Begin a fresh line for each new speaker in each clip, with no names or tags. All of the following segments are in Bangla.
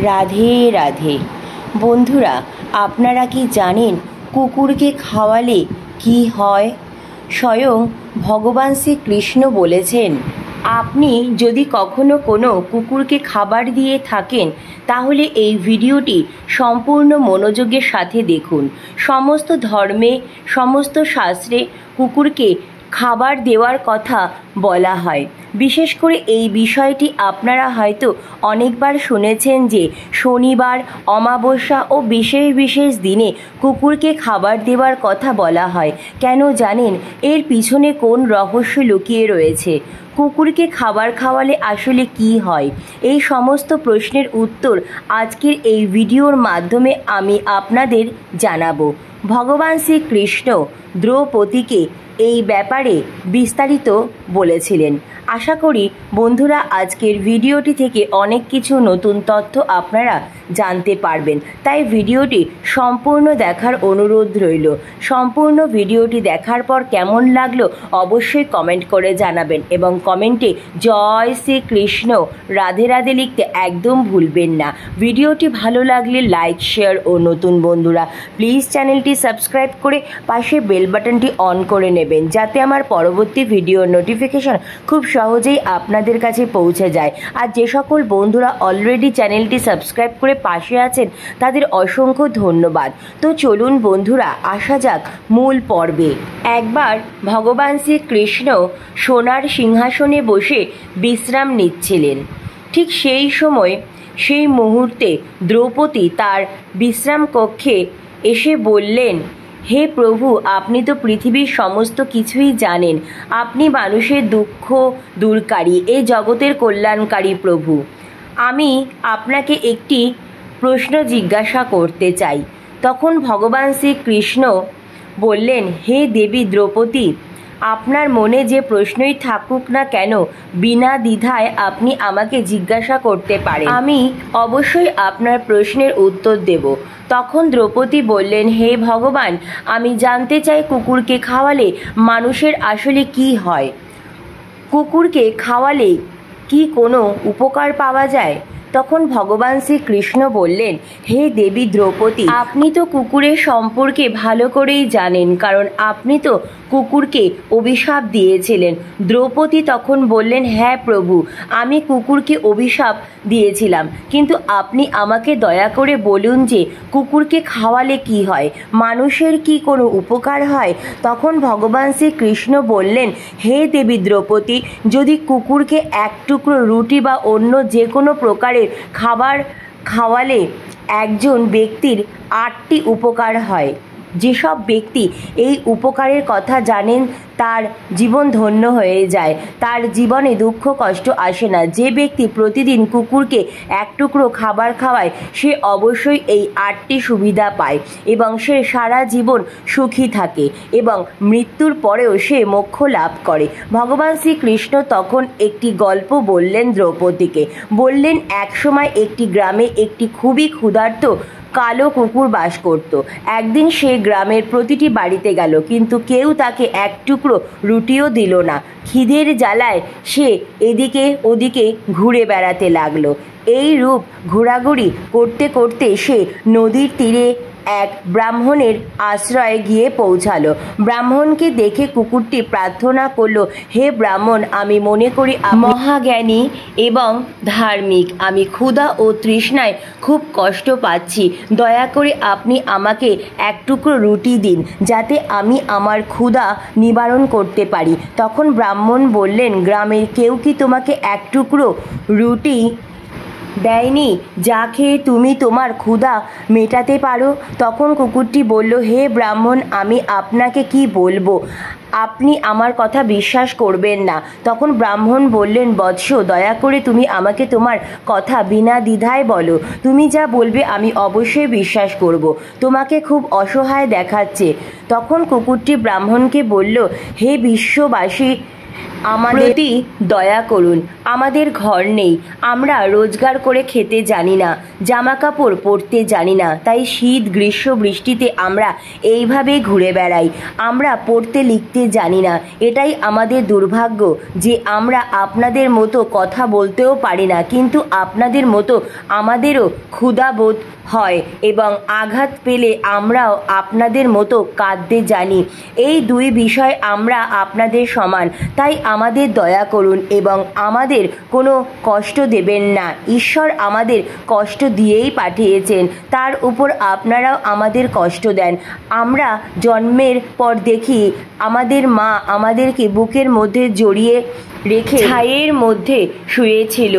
রাধে রাধে। বন্ধুরা, আপনারা কি জানেন কুকুরকে খাওয়ালে কি হয়? স্বয়ং ভগবান শ্রীকৃষ্ণ বলেছেন, আপনি যদি কখনো কোনো কুকুরকে খাবার দিয়ে থাকেন তাহলে এই ভিডিওটি সম্পূর্ণ মনোযোগের সাথে দেখুন। সমস্ত ধর্মে, সমস্ত শাস্ত্রে কুকুরকে খাবার দেওয়ার কথা বলা হয়। বিশেষ করে এই বিষয়টি আপনারা হয়তো অনেকবার শুনেছেন যে শনিবার, অমাবস্যা ও বিশেষ বিশেষ দিনে কুকুরকে খাবার দেওয়ার কথা বলা হয়। কেন জানেন এর পিছনে কোন রহস্য লুকিয়ে রয়েছে? কুকুরকে খাবার খাওয়ালে আসলে কি হয়? এই সমস্ত প্রশ্নের উত্তর আজকের এই ভিডিওর মাধ্যমে আমি আপনাদের জানাবো। ভগবান শ্রীকৃষ্ণ দ্রৌপদীকে এই ব্যাপারে বিস্তারিত বলেছিলেন। আশা করি বন্ধুরা আজকের ভিডিওটি থেকে অনেক কিছু নতুন তথ্য আপনারা জানতে পারবেন, তাই ভিডিওটি সম্পূর্ণ দেখার অনুরোধ রইল। সম্পূর্ণ ভিডিওটি দেখার পর কেমন লাগলো অবশ্যই কমেন্ট করে জানাবেন এবং কমেন্টে জয় শ্রীকৃষ্ণ রাধে রাধে লিখতে একদম ভুলবেন না। ভিডিওটি ভালো লাগলে লাইক, শেয়ার ও নতুন বন্ধুরা প্লিজ চ্যানেলটি সাবস্ক্রাইব করে পাশে বেল বাটনটি অন করে নেবেন, যাতে আমার পরবর্তী ভিডিওর নোটিফিকেশন খুব সহজেই আপনাদের কাছে পৌঁছে যায়। আর যে সকল বন্ধুরা অলরেডি চ্যানেলটি সাবস্ক্রাইব করে পাশে আছেন তাদের অসংখ্য ধন্যবাদ। তো চলুন বন্ধুরা আসা যাক মূল পর্বে। একবার ভগবান শ্রীকৃষ্ণ সোনার সিংহাসনে বসে বিশ্রাম নিচ্ছিলেন। ঠিক সেই সময়, সেই মুহূর্তে দ্রৌপদী তার বিশ্রাম কক্ষে এসে বললেন, হে প্রভু, আপনি তো পৃথিবীর সমস্ত কিছুই জানেন। আপনি মানুষের দুঃখ দূরকারী, এই জগতের কল্যাণকারী প্রভু। আমি আপনাকে একটি প্রশ্ন জিজ্ঞাসা করতে চাই। তখন ভগবান শ্রীকৃষ্ণ বললেন, হে দেবী দ্রৌপদী, আপনার মনে যে প্রশ্নই থাকুক না কেন বিনা দ্বিধায় আপনি আমাকে জিজ্ঞাসা করতে পারেন, আমি অবশ্যই আপনার প্রশ্নের উত্তর দেব। তখন দ্রৌপদী বললেন, হে ভগবান, আমি জানতে চাই কুকুরকে খাওয়ালে মানুষের আসলে কি হয়? কুকুরকে খাওয়ালে কি কোনো উপকার পাওয়া যায়? তখন ভগবান শ্রীকৃষ্ণ বললেন, হে দেবী দ্রৌপদী, আপনি তো কুকুরের সম্পর্কে ভালো করেই জানেন, কারণ আপনি তো কুকুরকে অভিশাপ দিয়েছিলেন। দ্রৌপদী তখন বললেন, হ্যাঁ প্রভু, আমি কুকুরকে অভিশাপ দিয়েছিলাম, কিন্তু আপনি আমাকে দয়া করে বলুন যে কুকুরকে খাওয়ালে কি হয়, মানুষের কি কোনো উপকার হয়? তখন ভগবান শ্রীকৃষ্ণ বললেন, হে দেবী দ্রৌপদী, যদি কুকুরকে এক টুকরো রুটি বা অন্য যে কোনো প্রকারের খাবার খাওয়ালে একজন ব্যক্তির 8টি উপকার হয়। যেসব ব্যক্তি এই উপকারের কথা জানেন তার জীবন ধন্য হয়ে যায়, তার জীবনে দুঃখ কষ্ট আসে না। যে ব্যক্তি প্রতিদিন কুকুরকে এক টুকরো খাবার খাওয়ায় সে অবশ্যই এই 8টি সুবিধা পায় এবং সে সারা জীবন সুখী থাকে এবং মৃত্যুর পরেও সে মোক্ষ লাভ করে। ভগবান শ্রীকৃষ্ণ তখন একটি গল্প বললেন দ্রৌপদীকে। বললেন, এক সময় একটি গ্রামে একটি খুবই ক্ষুধার্ত কালো কুকুর বাস করত। একদিন সে গ্রামের প্রতিটি বাড়িতে গেল, কিন্তু কেউ তাকে এক টুকরো রুটিও দিল না। খিদের জ্বালায় সে এদিকে ওদিকে ঘুরে বেড়াতে লাগলো। এই রূপ ঘোরাঘুরি করতে করতে সে নদীর তীরে এক ব্রাহ্মণের আশ্রয়ে গিয়ে পৌঁছালো। ব্রাহ্মণকে দেখে কুকুরটি প্রার্থনা করলো, হে ব্রাহ্মণ, আমি মনে করি মহাজ্ঞানী এবং ধার্মিক। আমি ক্ষুধা ও তৃষ্ণায় খুব কষ্ট পাচ্ছি। দয়া করে আপনি আমাকে এক টুকরো রুটি দিন, যাতে আমি আমার ক্ষুধা নিবারণ করতে পারি। তখন ব্রাহ্মণ বললেন, গ্রামের কেউ কি তোমাকে এক টুকরো রুটি দেয়নি যা খেয়ে তুমি তোমার ক্ষুধা মেটাতে পারো? তখন কুকুরটি বলল, হে ব্রাহ্মণ, আমি আপনাকে কি বলবো, আপনি আমার কথা বিশ্বাস করবেন না। তখন ব্রাহ্মণ বললেন, বৎস, দয়া করে তুমি আমাকে তোমার কথা বিনা দ্বিধায় বলো। তুমি যা বলবে আমি অবশ্যই বিশ্বাস করব। তোমাকে খুব অসহায় দেখাচ্ছে। তখন কুকুরটি ব্রাহ্মণকে বলল, হে বিশ্ববাসী, আমাদের দয়া করুন, আমাদের ঘর নেই, আমরা রোজগার করে খেতে জানি না, জামা কাপড় পরতে জানি না, তাই শীত গ্রীষ্ম বৃষ্টিতে আমরা এইভাবে ঘুরে বেড়াই। আমরা পড়তে লিখতে জানি না, এটাই আমাদের দুর্ভাগ্য যে আমরা আপনাদের মতো কথা বলতেও পারি না, কিন্তু আপনাদের মতো আমাদেরও ক্ষুধাবোধ হয় এবং আঘাত পেলে আমরাও আপনাদের মতো কাঁদতে জানি। এই দুই বিষয় আমরা আপনাদের সমান, তাই আমাদের দয়া করুন এবং আমাদের কোনো কষ্ট দেবেন না। ঈশ্বর আমাদের কষ্ট দিয়েই পাঠিয়েছেন, তার উপর আপনারাও আমাদের কষ্ট দেন। আমরা জন্মের পর দেখি আমাদের মা আমাদেরকে বুকের মধ্যে জড়িয়ে রেখে ছাইয়ের মধ্যে শুয়েছিল।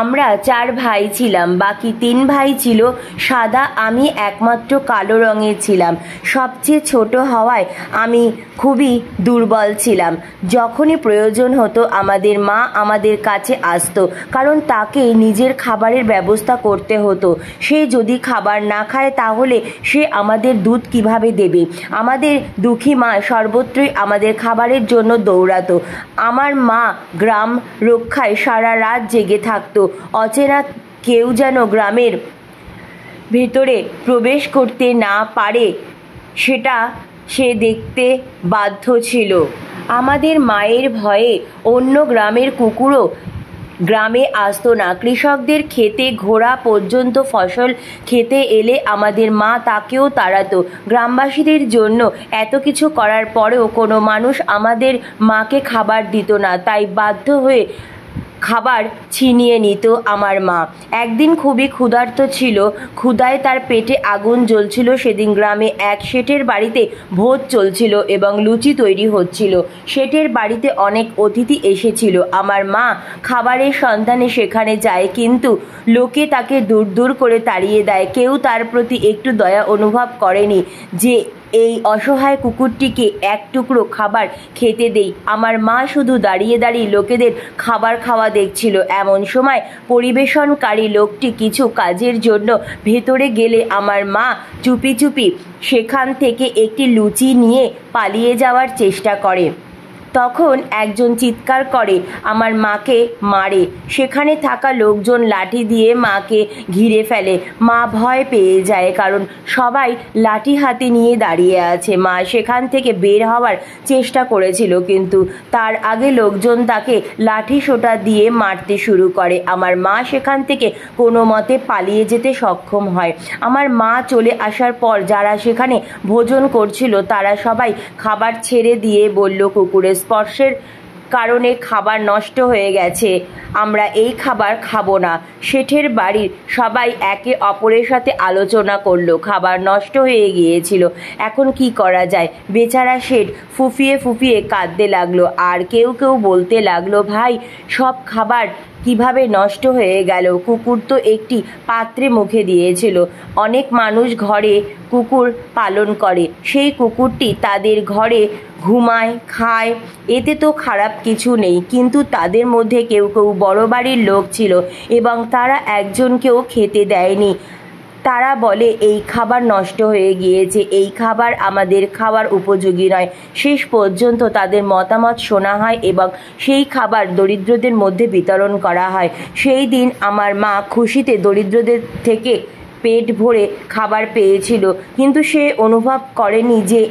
আমরা 4 ভাই ছিলাম, বাকি 3 ভাই ছিল সাদা, আমি একমাত্র কালো রঙের ছিলাম। সবচেয়ে ছোট হওয়ায় আমি খুবই দুর্বল ছিলাম। যখনই প্রয়োজন হতো আমাদের মা আমাদের কাছে আসতো, কারণ তাকে নিজের খাবারের ব্যবস্থা করতে হতো। সে যদি খাবার না খায় তাহলে সে আমাদের দুধ কিভাবে দেবে। আমাদের দুঃখী মা সর্বত্রই আমাদের খাবারের জন্য দৌড়াতো। আমার মা গ্রাম রক্ষায় সারা রাত জেগে থাকতো। অচেনা কেউ যেন গ্রামের ভেতরে প্রবেশ করতে না পারে সেটা সে দেখতে বাধ্য ছিল। আমাদের মায়ের ভয়ে অন্য গ্রামের কুকুরও গ্রামে আসতো না। কৃষকদের খেতে ঘোড়া পর্যন্ত ফসল খেতে এলে আমাদের মা তাকেও তাড়াতো। গ্রামবাসীদের জন্য এত কিছু করার পরেও কোনো মানুষ আমাদের মাকে খাবার দিত না, তাই বাধ্য হয়ে খাবার ছিনিয়ে নিত আমার মা। একদিন খুবই ক্ষুধার্ত ছিল, ক্ষুধায় তার পেটে আগুন জ্বলছিল। সেদিন গ্রামে এক শেঠের বাড়িতে ভোজ চলছিল এবং লুচি তৈরি হচ্ছিল। শেঠের বাড়িতে অনেক অতিথি এসেছিল। আমার মা খাবারের সন্ধানে সেখানে যায়, কিন্তু লোকে তাকে দূর দূর করে তাড়িয়ে দেয়। কেউ তার প্রতি একটু দয়া অনুভব করেনি যে এই অসহায় কুকুরটিকে এক টুকরো খাবার খেতে দেই। আমার মা শুধু দাঁড়িয়ে দাঁড়িয়ে লোকেদের খাবার খাওয়া দেখছিল। এমন সময় পরিবেশনকারী লোকটি কিছু কাজের জন্য ভেতরে গেলে আমার মা চুপি চুপি সেখান থেকে একটি লুচি নিয়ে পালিয়ে যাওয়ার চেষ্টা করে। তখন একজন চিৎকার করে আমার মাকে মারে। সেখানে থাকা লোকজন লাঠি দিয়ে মাকে ঘিরে ফেলে। মা ভয় পেয়ে যায়, কারণ সবাই লাঠি হাতে নিয়ে দাঁড়িয়ে আছে। মা সেখান থেকে বের হওয়ার চেষ্টা করেছিল, কিন্তু তার আগে লোকজন তাকে লাঠি সোঁটা দিয়ে মারতে শুরু করে। আমার মা সেখান থেকে কোনো মতে পালিয়ে যেতে সক্ষম হয়। আমার মা চলে আসার পর যারা সেখানে ভোজন করছিল তারা সবাই খাবার ছেড়ে দিয়ে বলল, কুকুরের স্পর্শের কারণে খাবার নষ্ট হয়ে গেছে, আমরা এই খাবার খাবো না। শেঠের বাড়ির সবাই একে অপরের সাথে আলোচনা করলো। খাবার নষ্ট হয়ে গিয়েছিল, এখন কি করা যায়। বেচারা শেঠ ফুফিয়ে ফুফিয়ে কাঁদতে লাগলো, আর কেউ কেউ বলতে লাগলো, ভাই সব খাবার কিভাবে নষ্ট হয়ে গেল। কুকুর তো একটি পাত্রে মুখে দিয়েছিল। অনেক মানুষ ঘরে কুকুর পালন করে, সেই কুকুরটি তাদের ঘরে ঘুমায়, খায়, এতে তো খারাপ কিছু নেই। কিন্তু তাদের মধ্যে কেউ কেউ বড় বাড়ির লোক ছিল এবং তারা একজনকেও খেতে দেয়নি। তারা বলে এই খাবার নষ্ট হয়ে গিয়েছে, এই খাবার আমাদের খাওয়ার উপযোগী নয়। শেষ পর্যন্ত তাদের মতামত শোনা হয় এবং সেই খাবার দরিদ্রদের মধ্যে বিতরণ করা হয়। সেই দিন আমার মা খুশিতে দরিদ্রদের থেকে পেট ভরে খাবার পেয়েছিল, কিন্তু সে অনুভব করেনি যে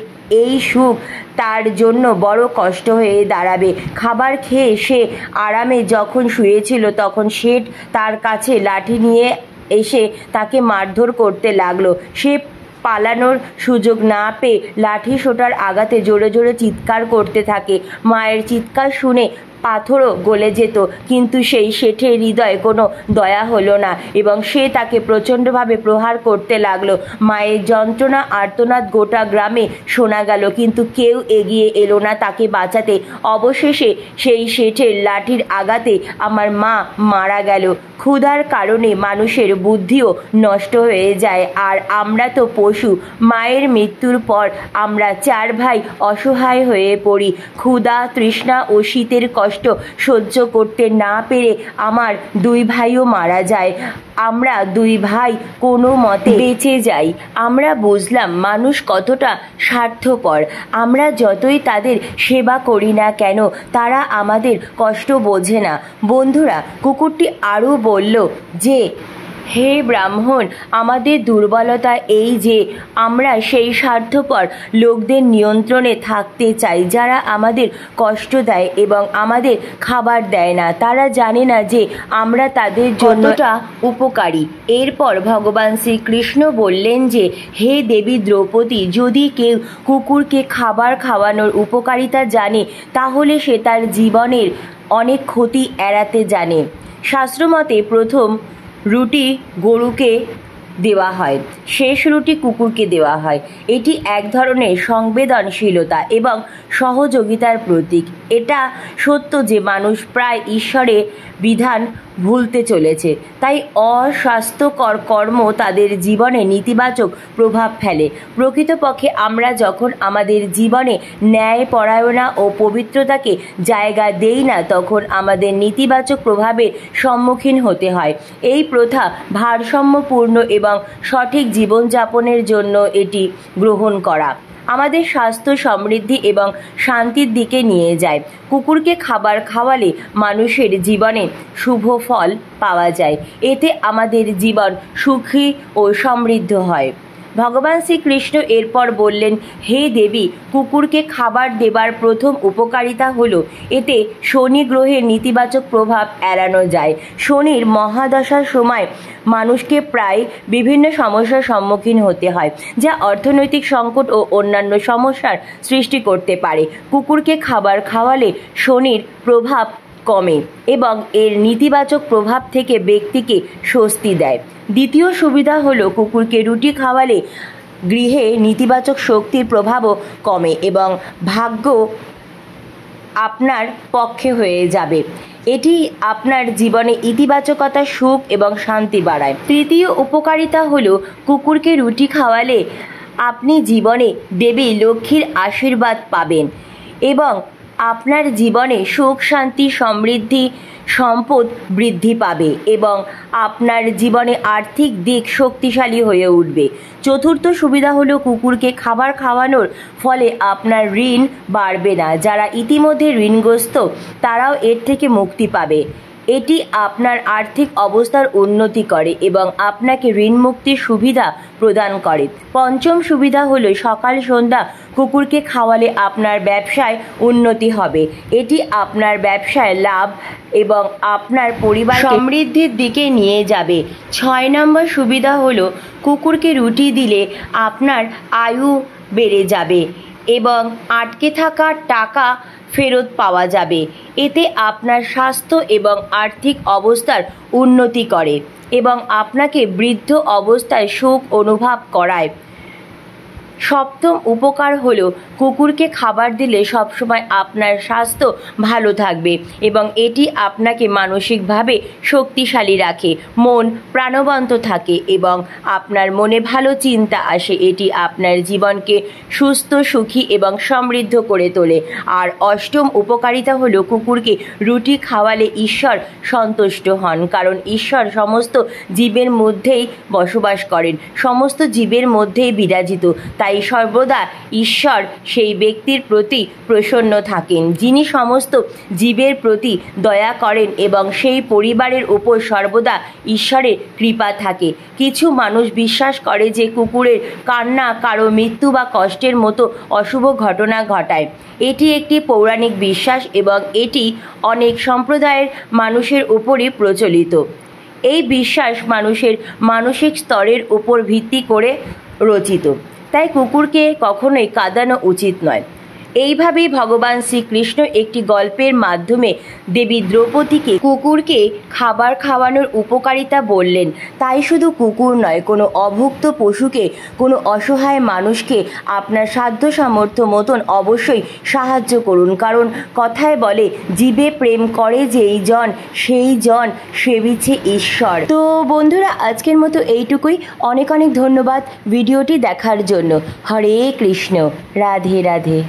এই সুখ তার জন্য বড় কষ্ট হয়ে দাঁড়াবে। খাবার খেয়ে সে আরামে যখন শুয়েছিল তখন শেঠ তার কাছে লাঠি নিয়ে এসে তাকে মারধর করতে লাগলো। সে পালানোর সুযোগ না পেয়ে লাঠি সোঁটার আঘাতে জোরে জোরে চিৎকার করতে থাকে। মায়ের চিৎকার শুনে পাথরও গলে যেত, কিন্তু সেই শেঠের হৃদয়ে কোনো দয়া হলো না এবং সে তাকে প্রচণ্ডভাবে প্রহার করতে লাগলো। মায়ের যন্ত্রণা আর্তনাদ গোটা গ্রামে শোনা গেল, কিন্তু কেউ এগিয়ে এলো না তাকে বাঁচাতে। অবশেষে সেই শেঠের লাঠির আঘাতে আমার মা মারা গেল। ক্ষুধার কারণে মানুষের বুদ্ধিও নষ্ট হয়ে যায়, আর আমরা তো পশু। মায়ের মৃত্যুর পর আমরা 4 ভাই অসহায় হয়ে পড়ি। ক্ষুধা, তৃষ্ণা ও শীতের কষ্ট কষ্ট সহ্য করতে না পেরে আমার দুই ভাইও মারা যায়। আমরা দুই ভাই কোনো মতে বেঁচে যাই। আমরা বুঝলাম মানুষ কতটা স্বার্থপর। আমরা যতই তাদের সেবা করি না কেন তারা আমাদের কষ্ট বোঝে না। বন্ধুরা, কুকুরটি আরও বলল যে, হে ব্রাহ্মণ, আমাদের দুর্বলতা এই যে আমরা সেই স্বার্থপর লোকদের নিয়ন্ত্রণে থাকতে চাই যারা আমাদের কষ্ট দেয় এবং আমাদের খাবার দেয় না। তারা জানে না যে আমরা তাদের জন্যটা উপকারী। এরপর ভগবান শ্রীকৃষ্ণ বললেন যে, হে দেবী দ্রৌপদী, যদি কেউ কুকুরকে খাবার খাওয়ানোর উপকারিতা জানে তাহলে সে তার জীবনের অনেক ক্ষতি এড়াতে জানে। শাস্ত্রমতে প্রথম রুটি গরুকে দেওয়া হয়, শেষ রুটি কুকুরকে দেওয়া হয়। এটি এক ধরনের সংবেদনশীলতা এবং সহযোগিতার প্রতীক। এটা সত্য যে মানুষ প্রায় ঈশ্বরের বিধান ভুলতে চলেছে, তাই অস্বাস্থ্যকর কর্ম তাদের জীবনে নেতিবাচক প্রভাব ফেলে। প্রকৃতপক্ষে আমরা যখন আমাদের জীবনে ন্যায়পরায়ণতা ও পবিত্রতাকে জায়গা দেই না তখন আমাদের নেতিবাচক প্রভাবের সম্মুখীন হতে হয়। এই প্রথা ভারসাম্যপূর্ণ এবং সঠিক জীবনযাপনের জন্য এটি গ্রহণ করা আমাদের স্বাস্থ্য, সমৃদ্ধি এবং শান্তির দিকে নিয়ে যায়। কুকুরকে খাবার খাওয়ালে মানুষের জীবনে শুভ ফল পাওয়া যায়। এতে আমাদের জীবন সুখী ও সমৃদ্ধ হয়। ভগবান শ্রীকৃষ্ণ এরপর বললেন, হে দেবী, কুকুরকে খাবার দেবার প্রথম উপকারিতা হলো এতে শনি গ্রহের নেতিবাচক প্রভাব এড়ানো যায়। শনির মহাদশার সময় মানুষকে প্রায় বিভিন্ন সমস্যার সম্মুখীন হতে হয়, যা অর্থনৈতিক সংকট ও অন্যান্য সমস্যার সৃষ্টি করতে পারে। কুকুরকে খাবার খাওয়ালে শনির প্রভাব কমে এবং এর নেতিবাচক প্রভাব থেকে ব্যক্তিকে স্বস্তি দেয়। দ্বিতীয় সুবিধা হলো কুকুরকে রুটি খাওয়ালে গৃহে নেতিবাচক শক্তির প্রভাবও কমে এবং ভাগ্য আপনার পক্ষে হয়ে যাবে। এটি আপনার জীবনে ইতিবাচকতা, সুখ এবং শান্তি বাড়ায়। তৃতীয় উপকারিতা হলো কুকুরকে রুটি খাওয়ালে আপনি জীবনে দেবী লক্ষ্মীর আশীর্বাদ পাবেন এবং আপনার জীবনে সুখ, শান্তি, সমৃদ্ধি, সম্পদ বৃদ্ধি পাবে এবং আপনার জীবনে আর্থিক দিক শক্তিশালী হয়ে উঠবে। চতুর্থ সুবিধা হলো কুকুরকে খাবার খাওয়ানোর ফলে আপনার ঋণ বাড়বে না। যারা ইতিমধ্যে ঋণগ্রস্ত তারাও এর থেকে মুক্তি পাবে। এটি আপনার আর্থিক অবস্থার উন্নতি করে এবং আপনাকে ঋণ মুক্তির সুবিধা প্রদান করে। পঞ্চম সুবিধা হলো সকাল সন্ধ্যা কুকুরকে খাওয়ালে আপনার ব্যবসায় উন্নতি হবে। এটি আপনার ব্যবসায় লাভ এবং আপনার পরিবার সমৃদ্ধির দিকে নিয়ে যাবে। 6 নম্বর সুবিধা হলো কুকুরকে রুটি দিলে আপনার আয়ু বেড়ে যাবে এবং আটকে থাকা টাকা ফেরত পাওয়া যাবে। এতে আপনার স্বাস্থ্য এবং আর্থিক অবস্থার উন্নতি করে এবং আপনাকে বৃদ্ধ অবস্থায় সুখ অনুভব করায়। সপ্তম উপকার হলো কুকুরকে খাবার দিলে সবসময় আপনার স্বাস্থ্য ভালো থাকবে এবং এটি আপনাকে মানসিকভাবে শক্তিশালী রাখে। মন প্রাণবন্ত থাকে এবং আপনার মনে ভালো চিন্তা আসে। এটি আপনার জীবনকে সুস্থ, সুখী এবং সমৃদ্ধ করে তোলে। আর অষ্টম উপকারিতা হলো কুকুরকে রুটি খাওয়ালে ঈশ্বর সন্তুষ্ট হন, কারণ ঈশ্বর সমস্ত জীবের মধ্যেই বসবাস করেন, সমস্ত জীবের মধ্যেই বিরাজিত। তাই সর্বদা ঈশ্বর সেই ব্যক্তির প্রতি প্রসন্ন থাকেন যিনি সমস্ত জীবের প্রতি দয়া করেন এবং সেই পরিবারের উপর সর্বদা ঈশ্বরের কৃপা থাকে। কিছু মানুষ বিশ্বাস করে যে কুকুরের কান্না কারো মৃত্যু বা কষ্টের মতো অশুভ ঘটনা ঘটায়। এটি একটি পৌরাণিক বিশ্বাস এবং এটি অনেক সম্প্রদায়ের মানুষের উপরই প্রচলিত। এই বিশ্বাস মানুষের মানসিক স্তরের উপর ভিত্তি করে রচিত, তাই কুকুরকে কখনোই কাঁদানো উচিত নয়। এইভাবেই ভগবান শ্রীকৃষ্ণ একটি গল্পের মাধ্যমে দেবী দ্রৌপদীকে কুকুরকে খাবার খাওয়ানোর উপকারিতা বললেন। তাই শুধু কুকুর নয়, কোনো অভুক্ত পশুকে, কোনো অসহায় মানুষকে আপনার সাধ্য সামর্থ্য মতন অবশ্যই সাহায্য করুন, কারণ কথায় বলে জীবে প্রেম করে যেই জন সেই জন সেবিছে ঈশ্বর। তো বন্ধুরা, আজকের মতো এইটুকুই। অনেক অনেক ধন্যবাদ ভিডিওটি দেখার জন্য। হরে কৃষ্ণ, রাধে রাধে।